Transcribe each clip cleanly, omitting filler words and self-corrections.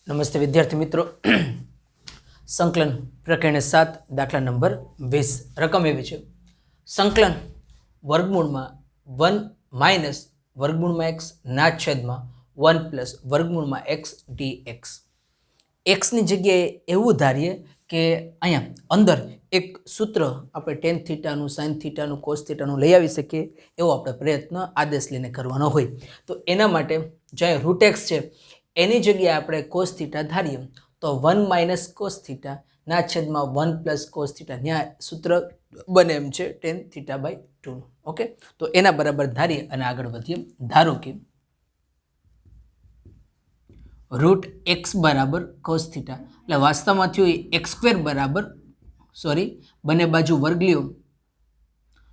નમસ્તે વિદ્યાર્થી મિત્રો. સંકલન પ્રકરણ 7 દાખલા નંબર 20. રકમ એવી છે: સંકલન વર્ગમૂળમાં 1 માઇનસ વર્ગમૂળમાં x ના છેદમાં 1 પ્લસ વર્ગમૂળમાં x dx. x ની જગ્યાએ એવું ધારીએ કે અહીંયા અંદર એક સૂત્ર આપણે ટેન થીટાનું, સાઇન થીટાનું, કોસ થીટાનું લઈ આવી શકીએ એવો આપણે પ્રયત્ન આદેશ લઈને કરવાનો હોય. તો એના માટે જ્યાં રૂટ એક્સ છે એની જગ્યાએ આપણે કોસ થીટા ધારીએ તો 1 માઇનસ કોસ થીટા ના છેદમાં 1 પ્લસ કોસ થીટા, ત્યાં સૂત્ર બને એમ છે ટેન થીટા બાય 2. ઓકે, તો એના બરાબર ધારીએ અને આગળ વધીએ. ધારો કે રૂટ એક્સ બરાબર કોસ થીટા, એટલે વાસ્તવમાં થયું એક્સ સ્ક્વેર બરાબર, બંને બાજુ વર્ગ લ્યો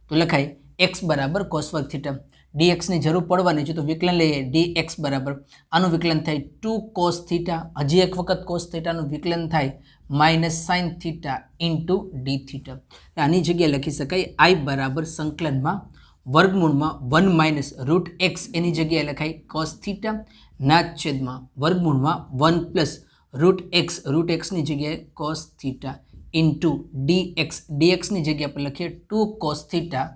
તો લખાય એક્સ બરાબર કોસ વર્ગ થીટા. ડીએક્સની જરૂર પડવાની છે તો વિકલન લઈએ. ડીએક્સ બરાબર આનું વિકલન થાય 2 કોસ થીટા, હજી એક વખત કોસ થીટાનું વિકલન થાય minus sine theta into d theta. આની જગ્યાએ લખી શકાય આઈ બરાબર સંકલનમાં વર્ગમૂળમાં 1 માઇનસ રૂટ એક્સ, એની જગ્યાએ લખાય કોસ થીટા ના છેદમાં વર્ગમૂળમાં 1 પ્લસ રૂટ એક્સની જગ્યાએ કોસ થીટા ઇન્ટુ ડીએક્સ, ડીએક્સની જગ્યાએ આપણે લખીએ 2 cos theta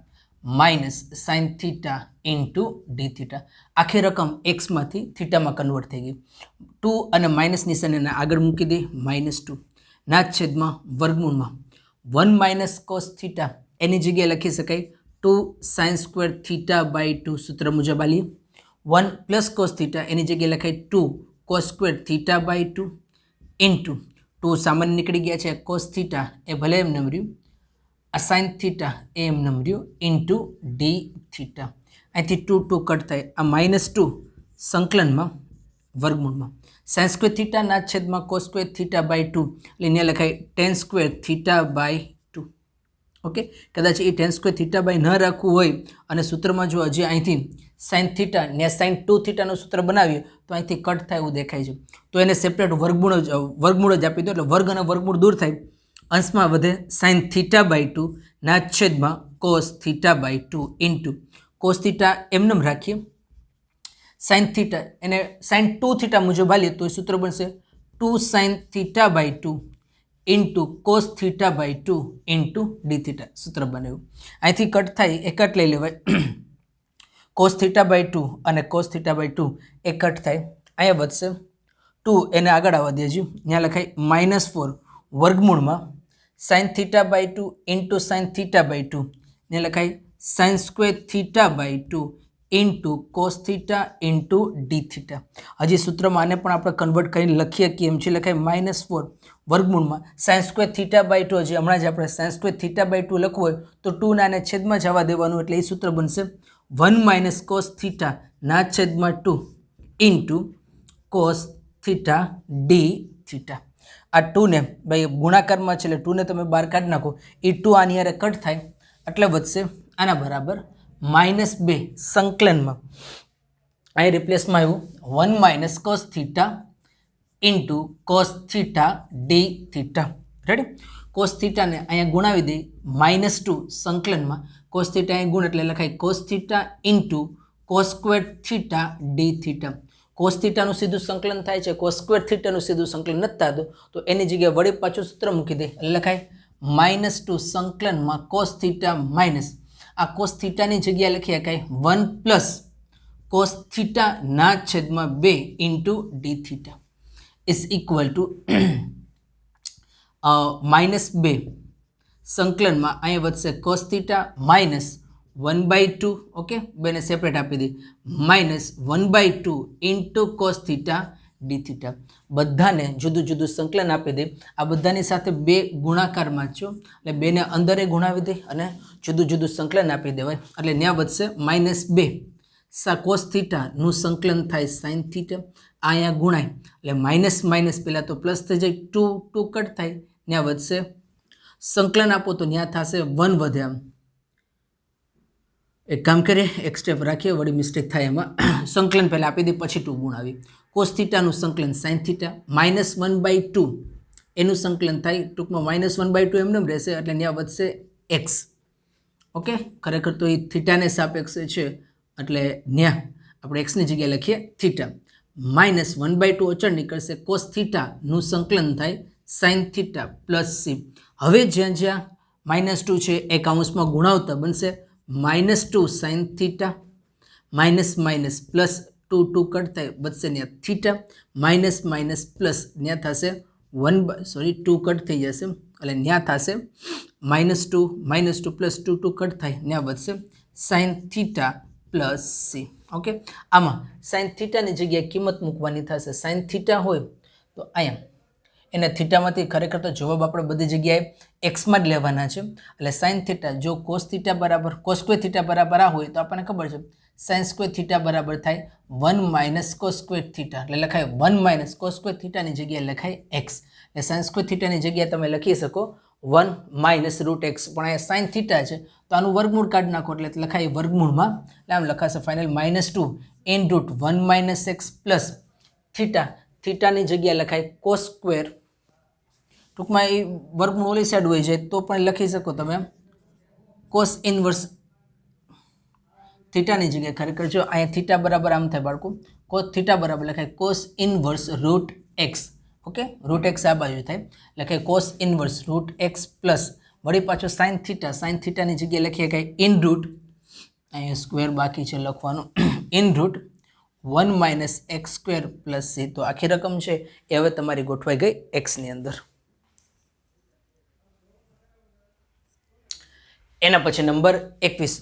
minus sine theta into d theta. આખી રકમ એક્સમાંથી થીટામાં કન્વર્ટ થઈ ગઈ. 2 અને માઇનસ નિશાનીને આગળ મૂકી દે, -2 ના છેદમાં વર્ગમૂળમાં 1 માઇનસ કોસ થીટા, એની જગ્યાએ લખી શકાય 2 સાઇન સ્ક્વેર થીટા બાય 2 સૂત્ર મુજબ આલીએ. 1 પ્લસ કોસ થીટા, એની જગ્યાએ લખાય 2 cos square theta by 2 into 2 સામાન્ય નીકળી ગયા છે, કોસ થીટા એ ભલે એમ ન રહ્યું, આ સાઇન થીટા એ એમ ન રહ્યું ઇન્ટુ ડી થીટા. અહીંથી 2 2 કટ થાય, આ -2 સંકલનમાં વર્ગમૂળમાં સાઇન સ્ક્વેર થીટા ના છેદમાં કોસ સ્ક્વેર થીટા બાય 2, એટલે અહીંયા લખાય tan square theta by 2. Okay, કદાચ એ ટેન સ્ક્વેર થીટા બાય ન રાખવું હોય અને સૂત્રમાં જો હજી અહીંથી સાઇન થીટા ને સાઇન 2 થીટાનું સૂત્ર બનાવીએ તો અહીંથી કટ થાય એવું દેખાય છે. તો એને સેપરેટ વર્ગમૂળ જ આપી દો, એટલે વર્ગ અને વર્ગમૂળ દૂર થાય, અંશમાં વધે સાઇન થીટા બાય 2 ના છેદમાં cos theta by 2 into cos theta એમનેમ રાખીએ, સાઇન થીટા એને સાઇન 2 થીટા મુજબ આલીએ તો એ સૂત્ર બનશે 2 sine theta by 2 into cos theta by 2 into d theta. સૂત્ર બન્યું. અહીંથી કટ થાય એ કટ લઈ લેવાય. કોસ થીટા બાય 2 અને કોસ થીટા બાય 2 એ કટ થાય, અહીંયા વધશે 2, એને આગળ આવવા દેજો, ત્યાં લખાય -4 વર્ગમૂળમાં sine theta by 2 into sine theta by 2, ને લખાય sine square theta by 2 into cos theta into d theta. હજી સૂત્રમાં આને પણ આપણે કન્વર્ટ કરીને લખીએ કે એમ છે, લખાય -4 વર્ગમૂળમાં સાઇન સ્ક્વેર થીટા બાય 2, હજી હમણાં જ આપણે સાઇન સ્ક્વેર થીટા બાય 2 લખવું હોય તો 2 ના આને છેદમાં જવા દેવાનું, એટલે એ સૂત્ર બનશે 1 માઇનસ કોસ થીટા ના છેદમાં 2 into cos theta d theta. આ 2 ને ભાઈ ગુણાકારમાં છે એટલે 2 ને તમે બહાર કાઢી નાખો, એ 2 આની હારે કટ થાય એટલે વધશે આના બરાબર -2 સંકલનમાં અહીં રિપ્લેસમાં આવ્યું 1 minus cos theta into cos theta d theta. Ready? Cos થીટાને અહીંયા ગુણાવી દઈ, -2 સંકલનમાં કોસ થીટા અહીં ગુણ એટલે લખાય cos theta into cos square theta d theta. Cos થીટાનું સીધું સંકલન થાય છે, કોસ સ્ક્વેર થીટાનું સીધું સંકલન નથી થતું, તો એની જગ્યાએ વળી પાછું સૂત્ર મૂકી દે એટલે લખાય -2 સંકલનમાં કોસ થીટા માઇનસ આ કોસ થીટાની જગ્યાએ લખી શકાય 1 પ્લસ કોસ થીટા ના છેદમાં 2 into d theta is equal two -2 સંકલનમાં અહીંયા વધશે કોસ થીટા માઇનસ 1/2. ઓકે, બેને સેપરેટ આપી દે, -1/2 into cos theta d theta. બધાને જુદું જુદું સંકલન આપી દે, આ બધાની સાથે 2 ગુણાકારમાં છો એટલે 2 ને અંદરે ગુણાવી દે અને જુદું જુદું સંકલન આપી દેવાય, એટલે ત્યાં વધશે -2 કોસ થીટાનું સંકલન થાય સાઇન થીટા, અહીંયા ગુણાય એટલે માઇનસ પહેલાં તો પ્લસ થઈ જાય, 2 કટ થાય, ત્યાં વધશે સંકલન આપો તો ત્યાં થશે 1 વધે. આમ એક કામ કરીએ, એક સ્ટેપ રાખીએ, વળી મિસ્ટેક થાય એમાં. સંકલન પહેલાં આપી દે પછી 2 ગુણાવી. કોસ થીટાનું સંકલન સાઇન થીટા -1/2 એનું સંકલન થાય, ટૂંકમાં -1/2 એમને રહેશે એટલે ત્યાં વધશે એક્સ. ઓકે, ખરેખર તો એ થીટાને સાપેક્ષે છે એટલે ત્યાં આપણે એક્સની જગ્યાએ લખીએ થીટા માઇનસ 1/2 અચળ નીકળશે, કોસ થીટાનું સંકલન થાય સાઇન થીટા પ્લસ સી. હવે જ્યાં જ્યાં -2 છે એ કાઉન્સમાં ગુણાવતા બનશે -2 sine theta minus minus plus 2 cut થાય બચશે ત્યાં થીટા માઇનસ માઇનસ પ્લસ ત્યાં થશે 2 કટ થઈ જશે એટલે ત્યાં થશે -2 પ્લસ 2 કટ થાય ત્યાં બચશે sine theta plus c. Okay, આમાં સાઇન થીટાની જગ્યાએ કિંમત મૂકવાની થશે. સાઇન થીટા હોય તો અહીંયા એને થીટામાંથી ખરેખર તો જવાબ આપણે બધી જગ્યાએ એક્સમાં જ લેવાના છે. એટલે સાઇન થીટા જો કોસ થીટા બરાબર કોસ સ્ક્વેર થીટા બરાબર આ હોય તો આપણને ખબર છે સાઇન સ્ક્વેર થીટા બરાબર થાય 1 માઇનસ કોસ સ્ક્વેર થીટા. એટલે લખાય 1 માઇનસ કોસ સ્ક્વેર થીટાની જગ્યાએ લખાય એક્સ. એટલે સાઇન સ્ક્વેર થીટાની જગ્યાએ તમે લખી શકો 1 માઇનસ રૂટ એક્સ. પણ અહીંયા સાઇન થીટા છે તો આનું વર્ગમૂળ કાઢી નાખો એટલે લખાય વર્ગમૂળમાં. એટલે આમ લખાશે final -2 in root 1 minus x plus theta. થીટાની જગ્યાએ લખાય કોસ સ્ક્વેર. ટૂંકમાં એ વર્ગમૂળ ઓલી સાઈડ હોય જાય તો પણ લખી શકો તમે કોસ ઇનવર્સ થીટાની જગ્યાએ ખરેખર જો અહીંયા થીટા બરાબર આમ થાય બાળકો કોસ થીટા બરાબર લખાય cos inverse root x. Okay, root x આ બાજુ થાય લખાય cos inverse root x plus વળી પાછો સાઇન થીટા. સાઇન થીટાની જગ્યાએ લખીએ કાંઈ ઇન રૂટ અહીંયા સ્ક્વેર બાકી છે લખવાનું in root 1 minus x square plus c. તો આખી રકમ છે એ હવે તમારી ગોઠવાઈ ગઈ એક્સની અંદર. એના પછી નંબર 21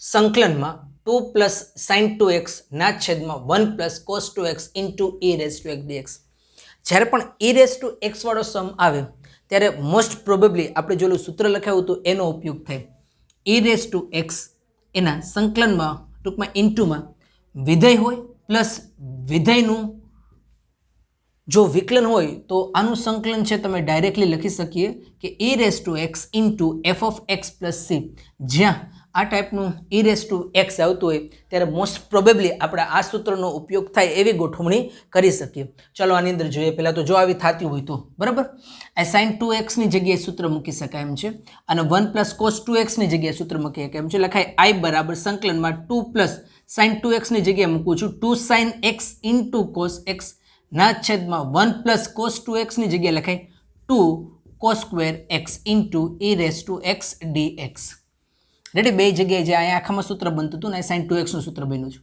સંકલનમાં 2 પ્લસ સાઇન 2x ના છેદમાં 1 plus cos 2x into e raise to x d x. જ્યારે પણ e રેઝ ટુ એક્સ વાળો સમ આવે ત્યારે મોસ્ટ પ્રોબેબલી આપણે જેલું સૂત્ર લખાયું હતું એનો ઉપયોગ થાય. e રેઝ ટુ એક્સ એના સંકલનમાં ટૂંકમાં ઇન્ટુમાં વિધેય હોય પ્લસ વિધેયનું જો વિકલન હોય તો આનું સંકલન છે તમે ડાયરેક્ટલી લખી શકીએ કે e raise to x into f of x plus c. જ્યાં આ ટાઈપનું e રેઝ ટુ એક્સ આવતું હોય ત્યારે મોસ્ટ પ્રોબેબલી આપણે આ સૂત્રનો ઉપયોગ થાય એવી ગોઠવણી કરી શકીએ. ચલો આની અંદર જોઈએ. પહેલાં તો જો આવી થતી હોય તો બરાબર આ સાઇન 2xની જગ્યાએ સૂત્ર મૂકી શકાય એમ છે અને 1 પ્લસ કોસ 2xની જગ્યાએ સૂત્ર મૂકી શકાય એમ છે. લખાય i બરાબર સંકલનમાં 2 પ્લસ સાઇન 2xની જગ્યાએ મૂકું છું 2 sine x into cos x ના છેદમાં 1 પ્લસ કોસ 2xની જગ્યાએ લખાય 2 cos square x into e raise to x dx. Ready, બે જગ્યાએ જે અહીંયા આખામાં સૂત્ર બનતું હતું ને સાઇન 2xનું સૂત્ર બન્યું છે.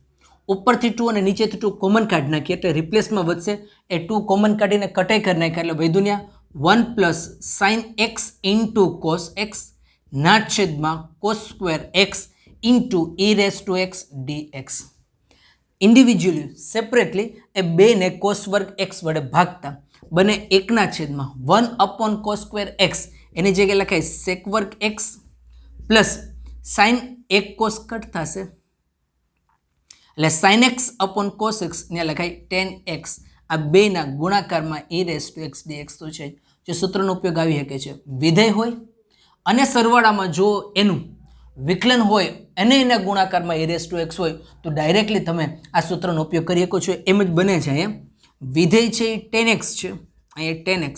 ઉપરથી 2 અને નીચેથી 2 કોમન કાઢી નાખીએ એટલે રિપ્લેસમાં વધશે એ 2 કોમન કાઢીને કટાઈ કરી નાખ્યા એટલે વૈધું ત્યાં 1 plus sine x into cos x ના છેદમાં cos square x into e raise to x dx. Individually separately એ બેને કોસ વર્ગ એક્સ વડે ભાગતા બને 1 છેદમાં 1 અપોન કોસ સ્ક્વેર એક્સ એની જગ્યાએ લખાય સેક વર્ગ x plus sine 1 cos cut થશે એટલે sine x upon cos x ત્યાં લખાય ટેન એક્સ. આ બેના ગુણાકારમાં e raise to x dx તો છે જે સૂત્રનો ઉપયોગ આવી શકે છે. વિધેય હોય અને સરવાળામાં જો એનું વિકલન હોય અને એના ગુણાકારમાં e રેઝ ટુ એક્સ હોય તો ડાયરેક્ટલી તમે આ સૂત્રનો ઉપયોગ કરી શકો છો. એમ જ બને છે. અહીંયા વિધેય છે એ 10x છે અહીંયા 10x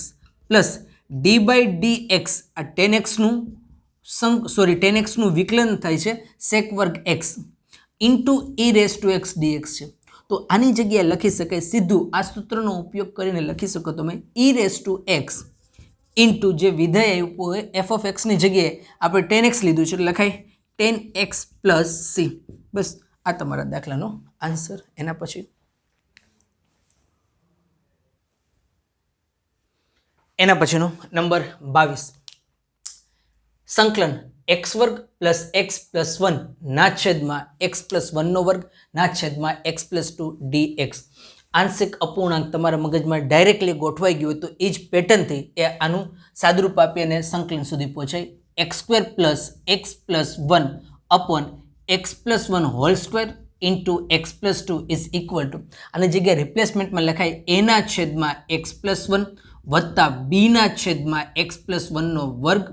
plus d by d x આ 10xનું 10xનું વિકલન થાય છે સેક વર્ગ x into e raise to x dx છે. તો આની જગ્યાએ લખી શકાય સીધું આ સૂત્રનો ઉપયોગ કરીને લખી શકો તમે e raise to x into જે વિધેય આપ્યું હોય એફ ઓફ એક્સની જગ્યાએ આપણે 10x લીધું છે એટલે લખાય 10x પ્લસ સી. બસ આ તમારા દાખલાનો આન્સર. એના પછીનો નંબર 22 સંકલન એક્સ વર્ગ પ્લસ એક્સ પ્લસ 1 ના છેદમાં એક્સ પ્લસ 1નો વર્ગ ના છેદમાં એક્સ પ્લસ 2 ડીએક્સ. આંશિક અપૂર્ણાંક તમારા મગજમાં ડાયરેક્ટલી ગોઠવાઈ ગયું હોય તો એ જ પેટર્નથી એ આનું સાદુરૂપ આપી અને સંકલન સુધી પહોંચાય. X square plus x plus 1 upon x plus 1 whole square into x plus 2 is equal to આની જગ્યાએ રિપ્લેસમેન્ટમાં લખાય એના છેદમાં એક્સ પ્લસ 1 વત્તા બીના છેદમાં એક્સ પ્લસ 1નો વર્ગ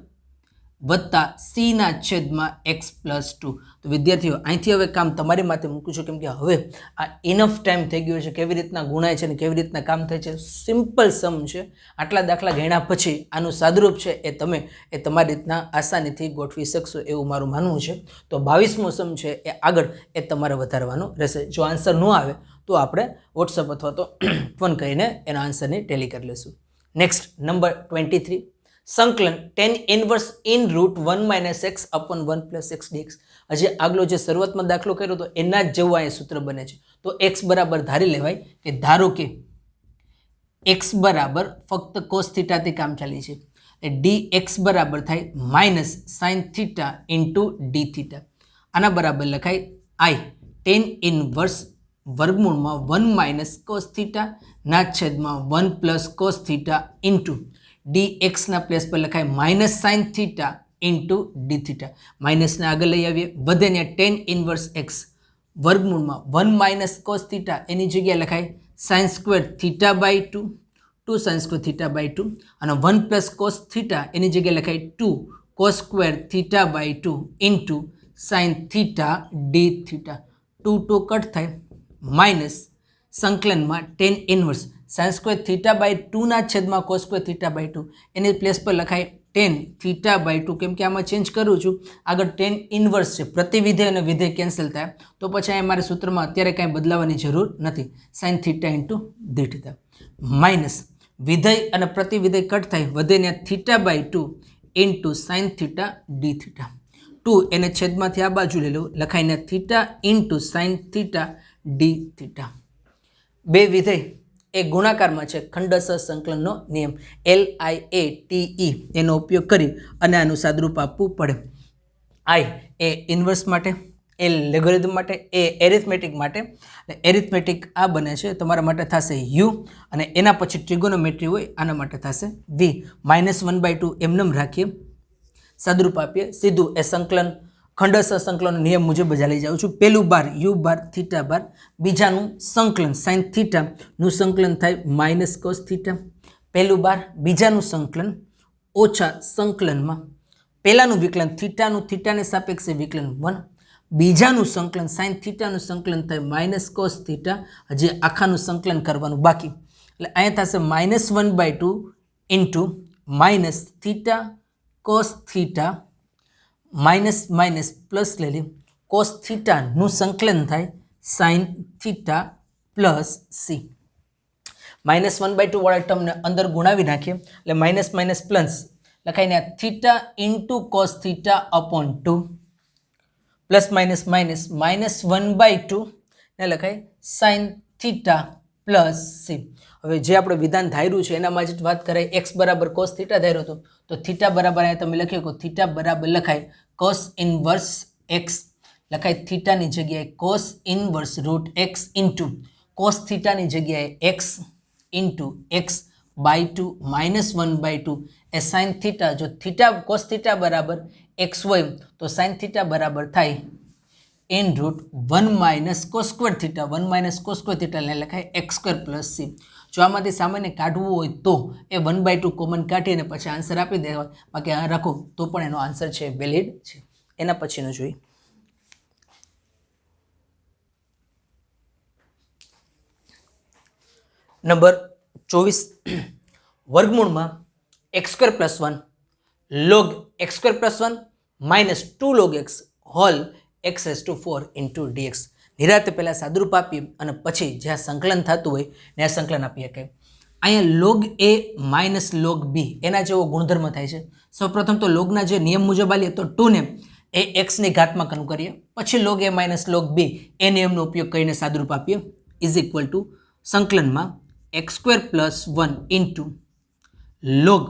વત્તા સીના છેદમાં એક્સ પ્લસ 2. તો વિદ્યાર્થીઓ અહીંથી હવે કામ તમારી માથે મૂકું છું કેમ કે હવે આ ઇનફ ટાઈમ થઈ ગયો છે કેવી રીતના ગુણાય છે અને કેવી રીતના કામ થાય છે. સિમ્પલ સમ છે. આટલા દાખલા ગણ્યા પછી આનું સાદુરૂપ છે એ તમે તમારી રીતના આસાનીથી ગોઠવી શકશો એવું મારું માનવું છે. તો 22મો સમ છે એ આગળ એ તમારે વધારવાનો રહેશે. જો આન્સર ન આવે તો આપણે વોટ્સઅપ અથવા તો ફોન કરીને એના આન્સરની ટેલી કરી લઈશું. નેક્સ્ટ નંબર 23, સંકલન tan inverse in root 1 minus x upon 1 plus x dx. હજી આગલો જે શરૂઆતમાં દાખલો કર્યો તો એના જ જેવું અહીંયા સૂત્ર બને છે. તો એક્સ બરાબર ધારી લેવાય કે ધારો કે એક્સ બરાબર ફક્ત કોસ થીટાથી કામ ચાલી છે, ડી એક્સ બરાબર થાય minus sine theta into d theta. આના બરાબર લખાય આઈ ટેન ઇનવર્સ વર્ગમૂળમાં 1 માઇનસ કોસ થીટા ના છેદમાં 1 plus cos theta into d એક્સના પ્લેસ પર લખાય minus sine theta into d theta. માઇનસને આગળ લઈ આવીએ, વધે ને ટેન ઇનવર્સ એક્સ વર્ગમૂળમાં 1 માઇનસ કોસ થીટા એની જગ્યાએ લખાય sine square theta by 2 sine square theta by 2 અને 1 પ્લસ કોસ થીટા એની જગ્યાએ લખાય 2 cos square theta by 2 into sine theta d theta. 2 cut થાય માઇનસ સંકલનમાં tan inverse sine square theta by 2 ના છેદમાં કોસ સ્ક્વેર થીટા બાય 2 એની place પર લખાય ટેન થીટા બાય 2. કેમ કે આમાં ચેન્જ કરું છું, આગળ ટેન ઇનવર્સ છે, પ્રતિવિધેય અને વિધેય કેન્સલ થાય તો પછી અહીંયા મારે સૂત્રમાં અત્યારે કાંઈ બદલાવાની જરૂર નથી. Sine theta into d theta minus વિધેય અને પ્રતિવિધેય કટ થાય, વધે ને theta by 2 into sine theta d theta. 2 એને છેદમાંથી આ બાજુ લઈ લો, લખાઈને theta into sine theta d theta. બે વિધેય એ ગુણાકારમાં છે, ખંડસર સંકલનનો નિયમ LIATE એનો ઉપયોગ કરી અને આનું સાદરૂપ આપવું પડે. I એ ઇન્વર્સ માટે, L લોગેરિધમ માટે, A એરિથમેટિક માટે. એરિથમેટિક આ બને છે તમારા માટે થશે U અને એના પછી ટ્રિગોનોમેટ્રી હોય આના માટે થશે V. -1/2 એમનેમ રાખીએ, સાદરૂપ આપીએ, સીધું એ સંકલન ખંડસર સંકલન નિયમ મુજબ જ લઈ જાઉં છું. પહેલું બાર યુ બાર થીટા બાર, બીજાનું સંકલન સાઇન થીટાનું સંકલન થાય માઇનસ કોસ થીટા. પહેલું બાર, બીજાનું સંકલન ઓછા સંકલનમાં પહેલાનું વિકલન થીટાનું થીટાને સાપેક્ષે વિકલન 1, બીજાનું સંકલન સાઇન થીટાનું સંકલન થાય માઇનસ કોસ થીટા. હજી આખાનું સંકલન કરવાનું બાકી, એટલે અહીંયા થશે -1/2 into minus theta cos theta minus minus plus લઈ લે, કોસ થીટાનું સંકલન થાય સાઇન થીટા પ્લસ સી. -1/2 વાળા ટર્મને અંદર ગુણાવી નાખીએ એટલે માઇનસ માઇનસ પ્લસ લખાઈને theta into cos theta upon 2 plus minus minus -1/2 ને લખાય સાઇન થીટા પ્લસ સી. હવે જે આપણે વિધાન ધાર્યું છે એનામાં જ વાત કરાય, એક્સ બરાબર કોસ થીટા ધાર્યો હતો તો થીટા બરાબર અહીંયા તમે લખ્યો કે થીટા બરાબર લખાય કોસ ઇનવર્સ એક્સ, લખાય થીટાની જગ્યાએ cos inverse root x into cos થીટાની જગ્યાએ એક્સ ઇન્ટુ એક્સ બાય 2 -1/2 એ સાઇન થીટા. જો થીટા કોસ થીટા બરાબર એક્સ હોય તો સાઇન થીટા બરાબર થાય in root 1 minus cos square theta, 1 minus cos square થીટાને લખાય એક્સ સ્ક્વેર પ્લસ સી. જો આમાંથી સામાન્ય કાઢવું હોય તો એ 1/2 કોમન કાઢીને પછી આન્સર આપી દેવા, બાકી આ રાખો તો પણ એનો આન્સર છે વેલિડ છે. એના પછીનું જોઈએ નંબર 24, વર્ગમૂળમાં x² + 1 log x² + 1 minus 2 log x whole x⁴ into dx. નિરાતે પહેલાં સાદરૂપ આપીએ અને પછી જ્યાં સંકલન થતું હોય ને આ સંકલન આપીએ કે અહીંયા log a minus log b એના જેવો ગુણધર્મ થાય છે. સૌપ્રથમ તો લોગના જે નિયમ મુજબ આલીએ તો 2 ને એ એક્સની ઘાતમાં કન્વર્ટ કરીએ, પછી log a minus log b એ નિયમનો ઉપયોગ કરીને સાદરૂપ આપીએ ઇઝ ઇક્વલ ટુ સંકલનમાં x² + 1 into log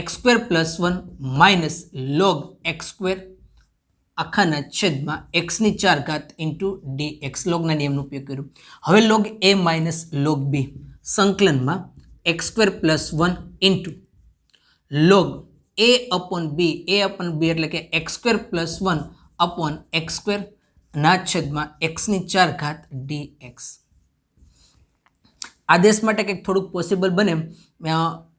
x² + 1 minus log x² આખાના છેદમાં x⁴ ઇન્ટુ dx. લોગના નિયમનો ઉપયોગ કર્યો. હવે log a minus log b સંકલનમાં x² + 1 into log a upon b એટલે કે x² + 1 અપોન x² ના છેદમાં x⁴ dx. આદેશ માટે કંઈક થોડુંક પોસિબલ બને,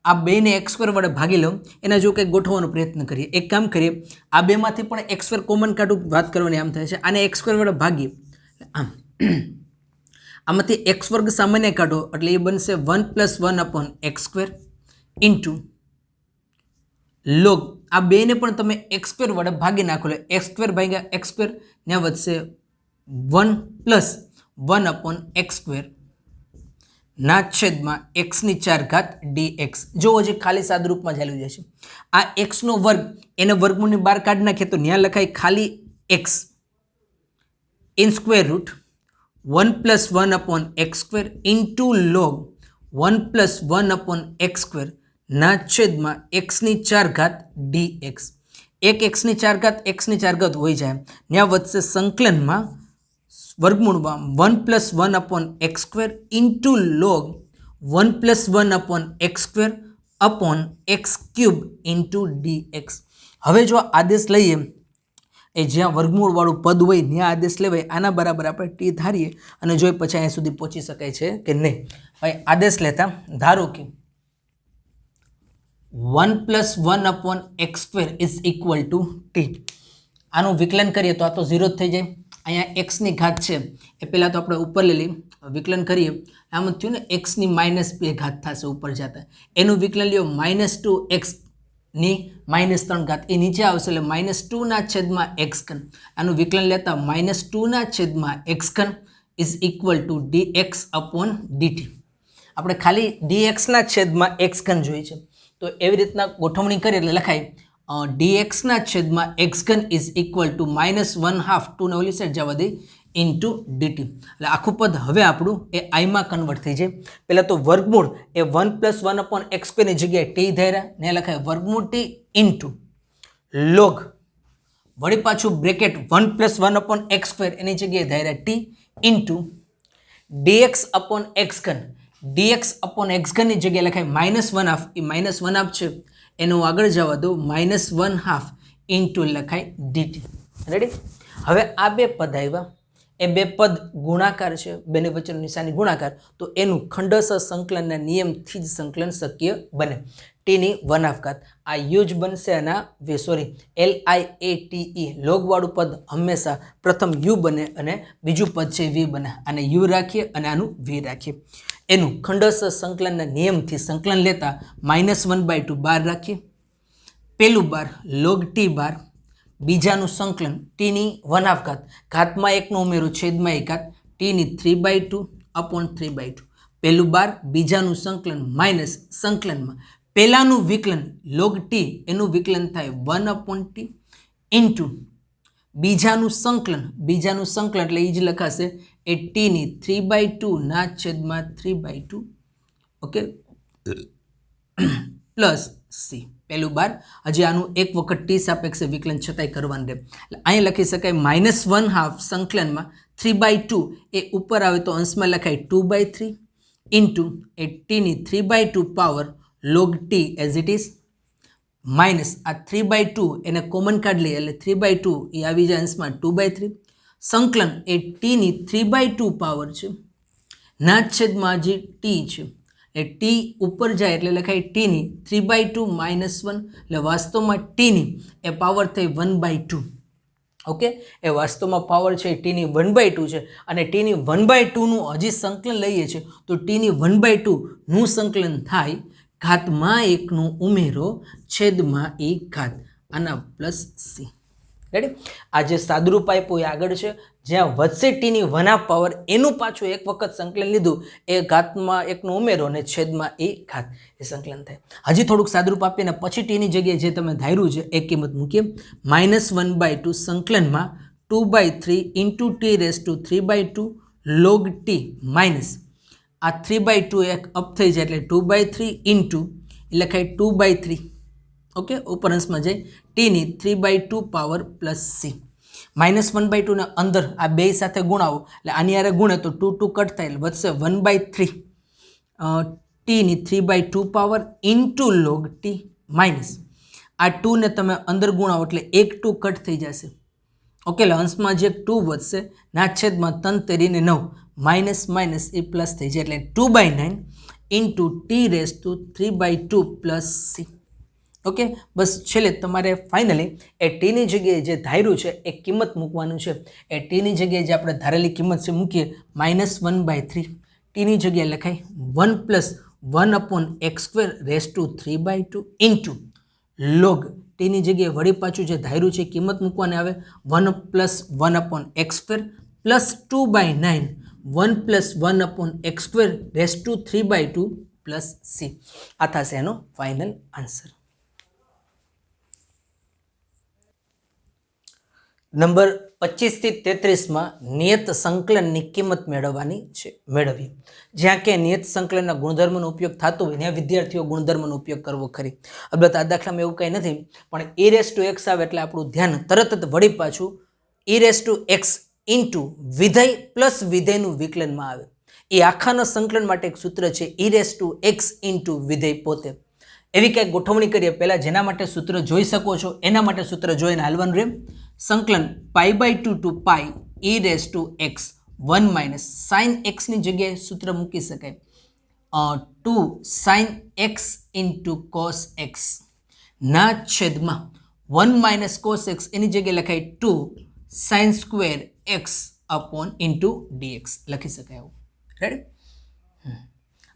આ બેને x² વડે ભાગી લઉં, એના જો કંઈક ગોઠવવાનો પ્રયત્ન કરીએ. એક કામ કરીએ, આ બેમાંથી પણ x² કોમન કાઢું, વાત કરવાની આમ થાય છે, આને x² વડે ભાગીએ આમ, આમાંથી x² સામાન્ય કાઢો એટલે એ બનશે 1 + 1 અપોન x² ઇન્ટુ log આ બેને પણ તમે x² વડે ભાગી નાખો એટલે x² ભાગ્યા x² ને વધશે 1 + 1/x² ના છેદમાં x ની 4 ઘાત dx. જો હજી ખાલી સાદુરૂપમાં ચાલ્યું જાય છે. આ x નો વર્ગ એને વર્ગમૂળની બહાર કાઢી નાખીએ તો ત્યાં લખાય ખાલી x in square root 1 + 1/x² into log 1 + 1/x² ના છેદમાં x ની 4 ઘાત dx. એક x ની 4 ઘાત x ની 4 ઘાત હોય જાય ત્યાં વધશે સંકલનમાં વર્ગમૂળમાં 1 + 1/x² into log 1 + 1/x² upon x³ into dx. હવે જો આદેશ લઈએ એ જ્યાં વર્ગમૂળવાળું પદ હોય ત્યાં આદેશ લેવાય. આના બરાબર આપણે ટી ધારીએ અને જોઈ પછી અહીંયા સુધી પહોંચી શકાય છે કે નહીં. હવે આદેશ લેતા ધારો કે 1 + 1/x² is equal two T. આનું વિકલન કરીએ તો આ તો 0 જ થઈ જાય. અહીંયા x ની ઘાત છે એ પહેલાં તો આપણે ઉપર લઈ લઈએ, વિકલન કરીએ આમ થયું ને x ની -2 ઘાત થશે ઉપર જતા. એનું વિકલન લ્યો -2x ની -3 ઘાત એ નીચે આવશે એટલે -2 ના છેદમાં x3. આનું વિકલન લેતા -2 ના છેદમાં x3 is equal two dx/dt. આપણે ખાલી dx ના છેદમાં x3 જોઈએ છે તો એવી રીતના ગોઠવણી કરીએ એટલે લખાય dx ના છેદમાં x3 ઇઝ ઇક્વલ ટુ -1/2 2 ને ઓલી સાઈડ જવા દે ઇન્ટુ dt. એટલે આખું પદ હવે આપણું એ આઈમાં કન્વર્ટ થઈ જાય. પહેલાં તો વર્ગમૂળ એ 1 + 1/x² ની જગ્યાએ ટી ધાર્યા ને લખાય વર્ગમૂળ ટી ઇન્ટુ log વળી પાછું બ્રેકેટ 1 + 1/x² એની જગ્યાએ ધાર્યા ટી ઇન્ટુ dx/x3. dx/x3 ની જગ્યાએ લખાય -1/2 એ -1/2 છે એનું આગળ જવા દો -1/2 ઇન્ટુ લખાય dt. રેડી. હવે આ બે પદ આવ્યા એ બે પદ ગુણાકાર છે, બેની વચ્ચેનું નિશાની ગુણાકાર, તો એનું ખંડસર સંકલનના નિયમથી જ સંકલન શક્ય બને. ટીની 1/2 ઘાત આ યુ જ બનશે આના LIATE લોગવાળું પદ હંમેશા પ્રથમ યુ બને અને બીજું પદ છે વી બને. આને યુ રાખીએ અને આનું વી રાખીએ. એનું ખંડસર સંકલનના નિયમથી સંકલન લેતા -1/2 બાર રાખીએ. પેલું બાર log t બાર, બીજાનું સંકલન ટીની 1/2 ઘાત ઘાતમાં એકનો ઉમેરો છેદમાં એક ઘાત ટીની 3/2 અપોન 3/2. પહેલું બાર બીજાનું સંકલન માઇનસ સંકલનમાં પહેલાનું વિકલન log t એનું વિકલન થાય 1/t ઇન્ટુ બીજાનું સંકલન એટલે એ જ લખાશે એ ટીની 3/2 ના છેદમાં 3/2 ઓકે પ્લસ સી. પહેલું બાર હજી આનું એક વખત ટી સાપેક્ષે વિકલન છતાંય કરવાનું રહે એટલે અહીંયા લખી શકાય -1/2 સંકલનમાં 3/2 એ ઉપર આવે તો અંશમાં લખાય 2/3 ઇન્ટુ એ ટીની 3/2 power log t as it is minus આ 3/2 એને કોમન કાઢી લઈએ એટલે 3/2 એ આવી જાય અંશમાં 2/3 સંકલન એ ટીની 3/2 પાવર છે ના છેદમાં જે ટી છે એ ટી ઉપર જાય એટલે લખાય ટીની 3/2 - 1 એટલે વાસ્તવમાં ટીની એ પાવર થઈ 1/2. ઓકે એ વાસ્તવમાં પાવર છે ટીની 1/2 છે અને ટીની 1/2નું હજી સંકલન લઈએ છીએ તો ટીની 1/2નું સંકલન થાય ઘાતમાં એકનો ઉમેરો છેદમાં એક ઘાત આના પ્લસ સી. રેડી. આ જે સાદુરૂપ આપ્યું એ આગળ છે જ્યાં વધશે ટીની 1/2 પાવર એનું પાછું એક વખત સંકલન લીધું એ ઘાતમાં એકનો ઉમેરો અને છેદમાં એ ઘાત એ સંકલન થાય. હજી થોડુંક સાદુરૂપ આપીને પછી ટીની જગ્યાએ જે તમે ધાર્યું છે એ કિંમત મૂકીએ -1/2 સંકલનમાં 2/3 into t⁵3/2 log t minus આ 3/2 એક અપ થઈ જાય એટલે 2/3 ઇન્ટુ લખાય 2/3 ઓકે ઉપર અંશમાં જાય ટીની 3/2 પાવર પ્લસ સી. -1/2 ને અંદર આ બે સાથે ગુણાવો એટલે આની આરે ગુણે તો 2 2 કટ થાય એટલે વધશે 1/3 ટીની 3/2 power into log t minus આ 2 ને તમે અંદર ગુણાવો એટલે એક 2 કટ થઈ જશે. ઓકે એટલે અંશમાં જે 2 વધશે ના છેદમાં 3 તેરીને 9 માઇનસ માઇનસ એ પ્લસ થઈ જાય એટલે 2/9 into t⁵3/2 plus c. Okay બસ છેલ્લે તમારે ફાઇનલી એ ટીની જગ્યાએ જે ધાર્યું છે એ કિંમત મૂકવાનું છે. એ ટીની જગ્યાએ જે આપણે ધારેલી કિંમત છે મૂકીએ -1/3 ટીની જગ્યાએ લખાય 1 + 1/x² ઇન્ટુ log ટીની જગ્યાએ વળી પાછું જે ધાર્યું છે કિંમત મૂકવાને આવે 1 + 1/x² plus 2/9 1+1/x² raise to 3/2 plus c. આ થશે એનો ફાઇનલ આન્સર. નંબર 25 થી 33માં નિયત સંકલનની કિંમત મેળવવાની છે. મેળવીએ. જ્યાં કે નિયત સંકલનના ગુણધર્મનો ઉપયોગ થતો હોય ત્યાં વિદ્યાર્થીઓ ગુણધર્મનો ઉપયોગ કરવો ખરી. અલબત્ત આ દાખલામાં એવું કંઈ નથી, પણ e⁻x આવે એટલે આપણું ધ્યાન તરત જ વળી પાછું e⁻x ઇન્ટુ વિધેય પ્લસ વિધેયનું વિકલનમાં આવે. એ આખાના સંકલન માટે એક સૂત્ર છે e⁻x ઇન્ટુ વિધેય પોતે. એવી કંઈક ગોઠવણી કરીએ. પહેલાં જેના માટે સૂત્ર જોઈ શકો છો એના માટે સૂત્ર જોઈને હાલવાનું રહે. સંકલન π/2 ટુ π e⁻x 1 - sin x ની જગ્યાએ સૂત્ર મૂકી શકાય 2 sin x into cos x ના છેદમાં 1 - cos x એની જગ્યાએ લખાય 2 sin square x upon into dx લખી શકાય. આવું રેડી.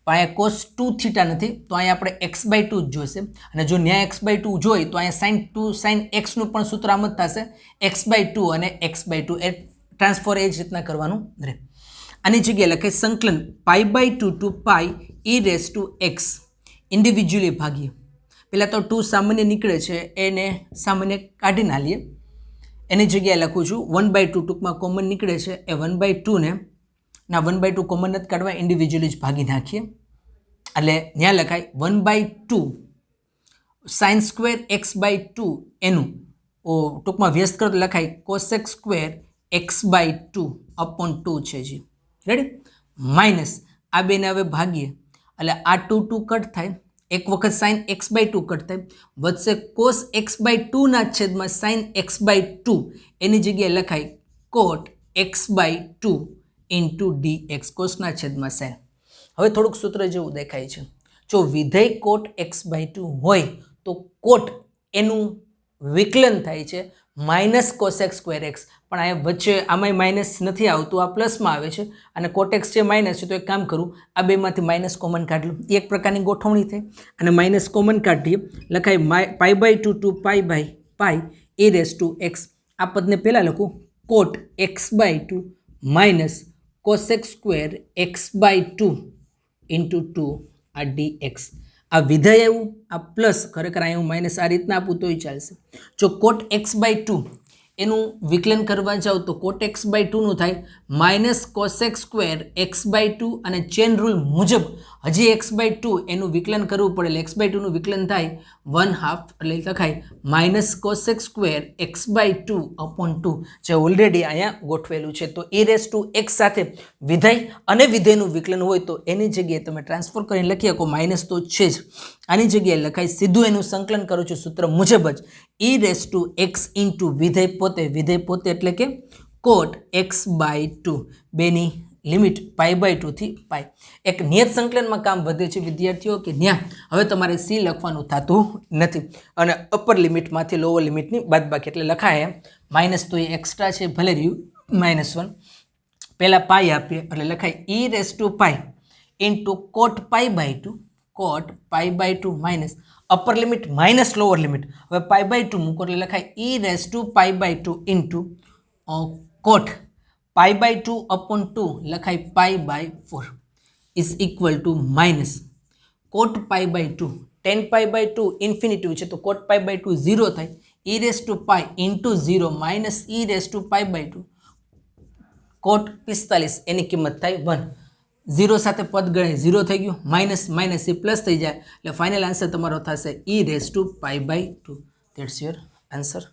પણ અહીંયા cos 2 થીટા નથી તો અહીંયા આપણે x/2 જ જોઈશે. અને જો ન્યાય x/2 જોઈ તો અહીંયા sin x નું પણ સૂત્ર આમ જ થશે x/2 અને x/2 એ ટ્રાન્સફર એ જ રીતના કરવાનું રહે. આની જગ્યાએ લખાય સંકલન π/2 ટુ π e⁻x ઇન્ડિવિજ્યુઅલી ભાગીએ. પહેલાં તો 2 સામાન્ય નીકળે છે એને સામાન્ય કાઢી નાખીએ. એની જગ્યાએ લખું છું 1/2 ટૂંકમાં કોમન નીકળે છે એ 1/2 ને ના 1/2 કોમન નથી કાઢવા, ઇન્ડિવિજ્યુઅલી જ ભાગી નાખીએ. એટલે ત્યાં લખાય 1/2 sin સ્ક્વેર x/2 એનું ટૂંકમાં વ્યસ્ત કરો તો લખાય cosec સ્ક્વેર x/2 અપોન 2 છે જી. રેડી. માઇનસ આ બેને હવે ભાગીએ એટલે આ 2 કટ થાય. એક વખત sin x/2 કટ થાય, વધશે cos x/2 ના છેદમાં sin x/2 એની જગ્યાએ લખાય cot x/2 ઇન્ટુ dx કોસના છેદમાં sin. હવે થોડુંક સૂત્ર જેવું દેખાય છે. જો વિધેય cot x/2 હોય તો cot એનું વિકલન થાય છે માઇનસ cosec સ્ક્વેર x. પણ અહીંયા વચ્ચે આમાંય માઇનસ નથી આવતું, આ પ્લસમાં આવે છે અને cot x જે માઇનસ છે તો એક કામ કરું આ બેમાંથી માઇનસ કોમન કાઢી લઉં. એક પ્રકારની ગોઠવણી થઈ અને માઇનસ કોમન કાઢીએ લખાય π/2 ટુ π e⁻x. આ પદને પહેલાં લખું cot x/2 minus cosec square x/2 into 2 આ dx. આ વિધેય એવું આ પ્લસ ખરેખર અહીંયા હું માઇનસ આ રીતના આપું તોય ચાલશે. જો cot x/2 એનું વિકલન કરવા જાવ તો cot x/2 નું થાય માઇનસ cosec સ્ક્વેર x/2 અને ચેન રૂલ મુજબ હજી x/2 એનું વિકલન કરવું પડે એટલે x/2 નું વિકલન થાય 1/2 એટલે લખાય minus cosec square x/2 upon 2 જે ઓલરેડી અહીંયા ગોઠવેલું છે. તો e⁻x સાથે વિધેય અને વિધેયનું વિકલન હોય તો એની જગ્યાએ તમે ટ્રાન્સફર કરીને લખી શકો માઇનસ તો છે જ. આની જગ્યાએ લખાય સીધું એનું સંકલન કરું છું સૂત્ર મુજબ જ e⁻x ઇન્ટુ વિધેય પોતે એટલે કે cot x/2 બેની લિમિટ π/2 થી π. એક નિયત સંકલનમાં કામ વધે છે વિદ્યાર્થીઓ કે ત્યાં હવે તમારે c લખવાનું થતું નથી અને અપર લિમિટમાંથી લોઅર લિમિટની બાદબાકી એટલે લખાય માઇનસ તો એ એક્સ્ટ્રા છે ભલે રહ્યું -1. પહેલાં પાઈ આપીએ એટલે લખાય e⁻ into cot π/2 minus upper limit minus lower limit. હવે π/2 મૂકો એટલે લખાય e⁻ ઇન્ટુ cot π/2 અપોન 2 લખાય π/4 is equal to minus cot π/2 tan π/2 infinitive છે તો cot π/2 0 થાય e⁻ into 0 minus e⁻π/2 cot 45 એની કિંમત થાય 1. 0 સાથે પદ ગણાય 0 થઈ ગયું, માઇનસ માઇનસ એ પ્લસ થઈ જાય એટલે ફાઇનલ આન્સર તમારો થશે e⁻π/2. That's your answer.